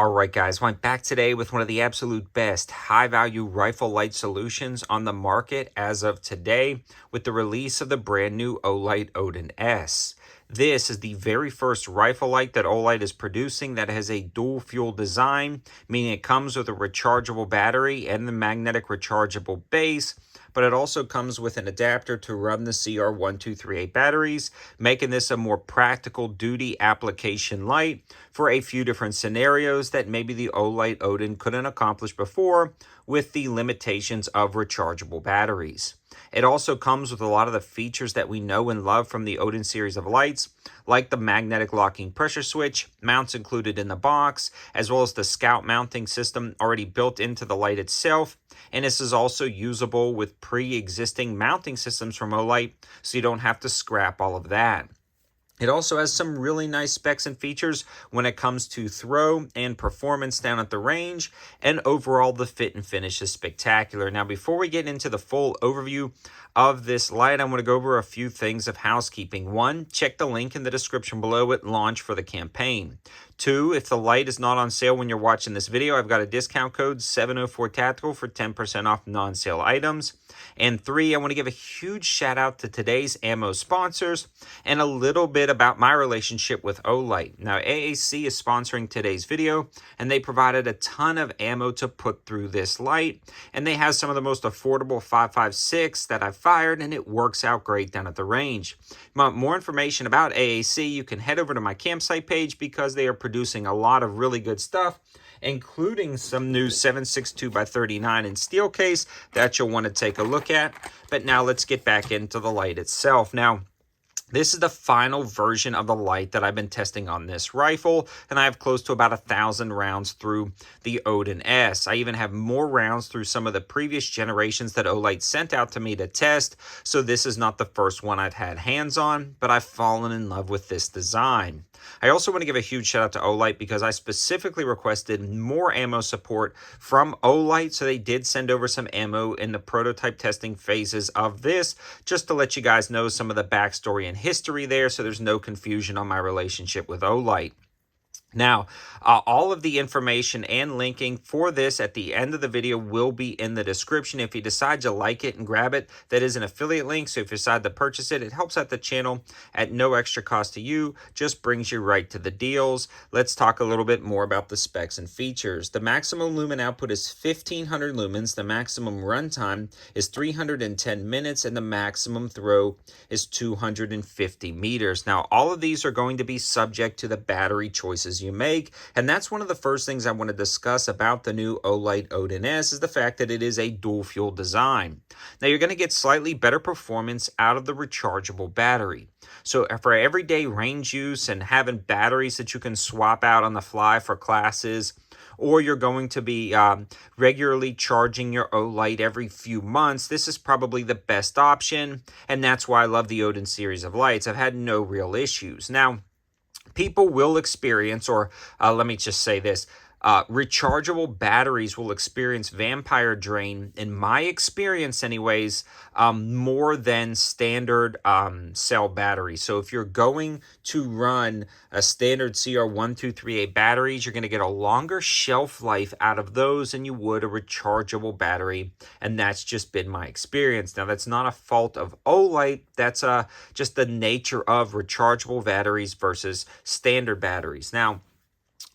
Alright guys, I'm back today with one of the absolute best high-value rifle light solutions on the market as of today with the release of the brand new Olight Odin S. This is the very first rifle light that Olight is producing that has a dual fuel design, meaning it comes with a rechargeable battery and the magnetic rechargeable base, but it also comes with an adapter to run the CR1238 batteries, making this a more practical duty application light for a few different scenarios that maybe the Olight Odin couldn't accomplish before with the limitations of rechargeable batteries. It also comes with a lot of the features that we know and love from the Odin series of lights, like the magnetic locking pressure switch, mounts included in the box, as well as the Scout mounting system already built into the light itself. And this is also usable with pre-existing mounting systems from Olight, so you don't have to scrap all of that. It also has some really nice specs and features when it comes to throw and performance down at the range, and overall the fit and finish is spectacular. Now, before we get into the full overview of this light, I want to go over a few things of housekeeping. One, check the link in the description below at launch for the campaign. Two, if the light is not on sale when you're watching this video, I've got a discount code 704TACTICAL for 10% off non-sale items. And three, I want to give a huge shout out to today's ammo sponsors and a little bit about my relationship with Olight. Now, AAC is sponsoring today's video, and they provided a ton of ammo to put through this light, and they have some of the most affordable 5.56 that I've fired, and it works out great down at the range. If you want more information about AAC, you can head over to my campsite page because they are producing a lot of really good stuff, including some new 7.62x39 in steel case that you'll want to take a look at. But now let's get back into the light itself. Now, this is the final version of the light that I've been testing on this rifle, and I have close to about 1,000 rounds through the Odin S. I even have more rounds through some of the previous generations that Olight sent out to me to test, so this is not the first one I've had hands on, but I've fallen in love with this design. I also want to give a huge shout out to Olight because I specifically requested more ammo support from Olight, so they did send over some ammo in the prototype testing phases of this, just to let you guys know some of the backstory and history there, so there's no confusion on my relationship with Olight. Now, all of the information and linking for this at the end of the video will be in the description. If you decide to like it and grab it, that is an affiliate link. So if you decide to purchase it, it helps out the channel at no extra cost to you, just brings you right to the deals. Let's talk a little bit more about the specs and features. The maximum lumen output is 1500 lumens. The maximum runtime is 310 minutes, and the maximum throw is 250 meters. Now, all of these are going to be subject to the battery choices you make, and that's one of the first things I want to discuss about the new Olight Odin S is the fact that it is a dual fuel design. Now, you're going to get slightly better performance out of the rechargeable battery. So for everyday range use and having batteries that you can swap out on the fly for classes, or you're going to be regularly charging your Olight every few months, this is probably the best option, and that's why I love the Odin series of lights. I've had no real issues. Now, people will experience, or let me just say this, rechargeable batteries will experience vampire drain, in my experience anyways, more than standard cell batteries. So if you're going to run a standard CR1238 batteries, you're going to get a longer shelf life out of those than you would a rechargeable battery, and that's just been my experience. Now, that's not a fault of Olight, that's just the nature of rechargeable batteries versus standard batteries. Now,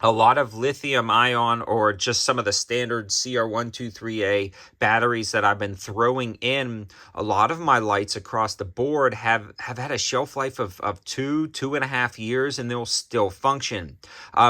a lot of lithium ion or just some of the standard CR123A batteries that I've been throwing in, a lot of my lights across the board have had a shelf life of 2.5 years, and they'll still function.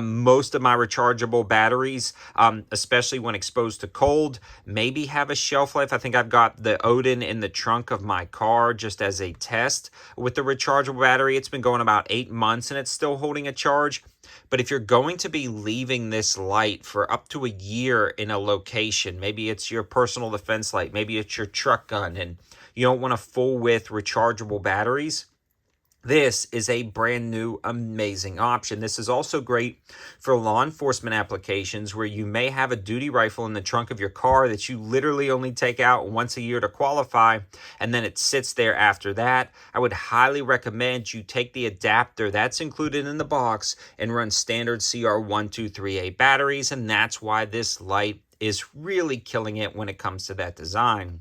Most of my rechargeable batteries, especially when exposed to cold, maybe have a shelf life. I think I've got the Odin in the trunk of my car just as a test. With the rechargeable battery, it's been going about 8 months, and it's still holding a charge. But if you're going to be leaving this light for up to a year in a location, maybe it's your personal defense light, maybe it's your truck gun, and you don't want a full width rechargeable batteries, This is a brand new, amazing option. This is also great for law enforcement applications where you may have a duty rifle in the trunk of your car that you literally only take out once a year to qualify, and then it sits there after that. I would highly recommend you take the adapter that's included in the box and run standard CR123A batteries, and that's why this light is really killing it when it comes to that design.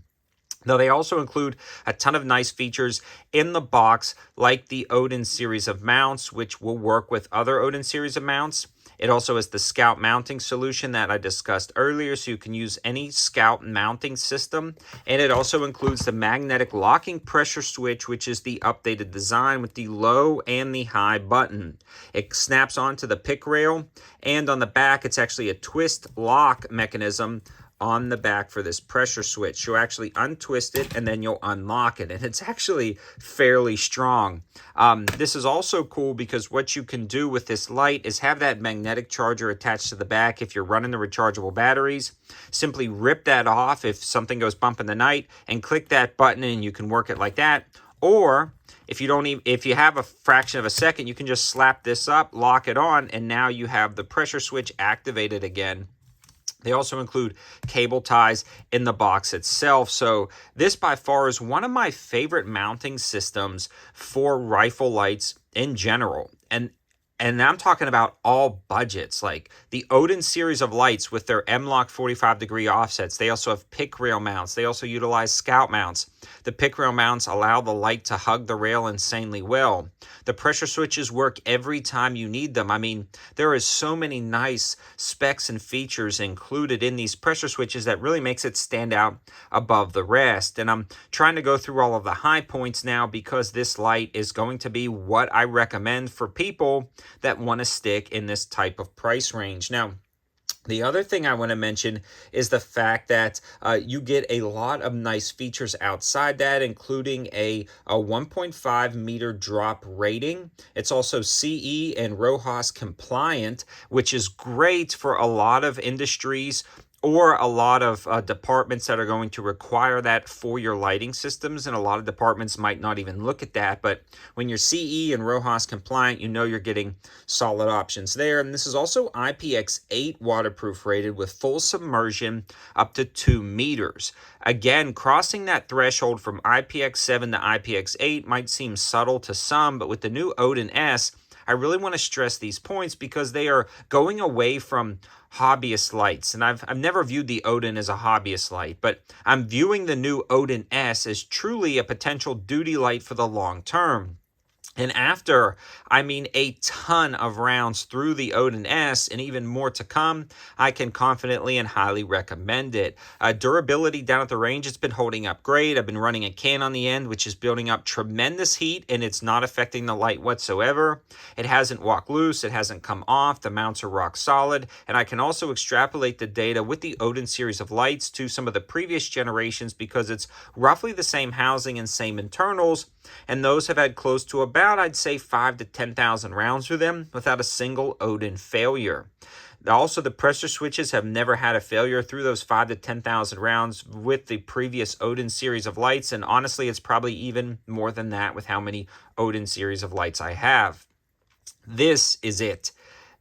Now, they also include a ton of nice features in the box, like the Odin series of mounts, which will work with other Odin series of mounts. It also has the Scout mounting solution that I discussed earlier, so you can use any Scout mounting system. And it also includes the magnetic locking pressure switch, which is the updated design with the low and the high button. It snaps onto the pick rail, and on the back, it's actually a twist lock mechanism on the back for this pressure switch. You'll actually untwist it and then you'll unlock it, and it's actually fairly strong. This is also cool because what you can do with this light is have that magnetic charger attached to the back. If you're running the rechargeable batteries, simply rip that off if something goes bump in the night and click that button and you can work it like that. Or if you have a fraction of a second, you can just slap this up, lock it on, and now you have the pressure switch activated again. They also include cable ties in the box itself. So this by far is one of my favorite mounting systems for rifle lights in general. And I'm talking about all budgets, like the Odin series of lights with their M-LOK 45-degree offsets. They also have pick rail mounts. They also utilize Scout mounts. The pick rail mounts allow the light to hug the rail insanely well. The pressure switches work every time you need them. I mean, there is so many nice specs and features included in these pressure switches that really makes it stand out above the rest. And I'm trying to go through all of the high points now because this light is going to be what I recommend for people that want to stick in this type of price range. Now, the other thing I want to mention is the fact that you get a lot of nice features outside that, including a 1.5 meter drop rating. It's also CE and RoHS compliant, which is great for a lot of industries or a lot of departments that are going to require that for your lighting systems. And a lot of departments might not even look at that. But when you're CE and RoHS compliant, you know you're getting solid options there. And this is also IPX8 waterproof rated with full submersion up to 2 meters. Again, crossing that threshold from IPX7 to IPX8 might seem subtle to some, but with the new Odin S, I really want to stress these points because they are going away from hobbyist lights. And I've never viewed the Odin as a hobbyist light, but I'm viewing the new Odin S as truly a potential duty light for the long term. And after, I mean, a ton of rounds through the Odin S and even more to come, I can confidently and highly recommend it. Durability down at the range, it's been holding up great. I've been running a can on the end, which is building up tremendous heat, and it's not affecting the light whatsoever. It hasn't walked loose. It hasn't come off. The mounts are rock solid. And I can also extrapolate the data with the Odin series of lights to some of the previous generations because it's roughly the same housing and same internals, and those have had close to about, I'd say, 5,000 to 10,000 rounds through them without a single Odin failure. Also, the pressure switches have never had a failure through those 5,000 to 10,000 rounds with the previous Odin series of lights, and honestly, it's probably even more than that with how many Odin series of lights I have. This is it.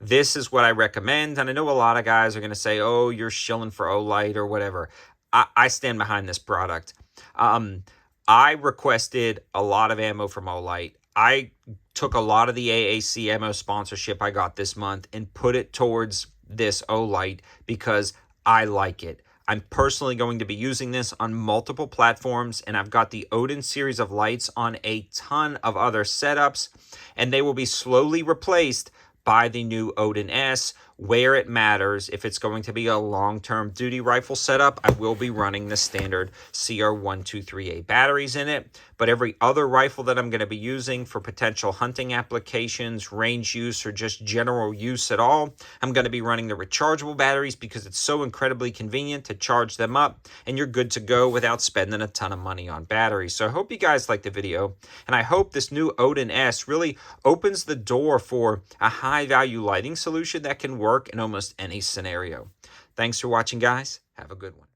This is what I recommend, and I know a lot of guys are going to say, oh, you're shilling for Olight or whatever. I stand behind this product. I requested a lot of ammo from Olight. I took a lot of the AAC ammo sponsorship I got this month and put it towards this Olight because I like it. I'm personally going to be using this on multiple platforms, and I've got the Odin series of lights on a ton of other setups, and they will be slowly replaced by the new Odin S where it matters. If it's going to be a long-term duty rifle setup, I will be running the standard CR123A batteries in it. But every other rifle that I'm going to be using for potential hunting applications, range use, or just general use at all, I'm going to be running the rechargeable batteries because it's so incredibly convenient to charge them up, and you're good to go without spending a ton of money on batteries. So I hope you guys liked the video, and I hope this new Odin S really opens the door for a high-value lighting solution that can work in almost any scenario. Thanks for watching, guys. Have a good one.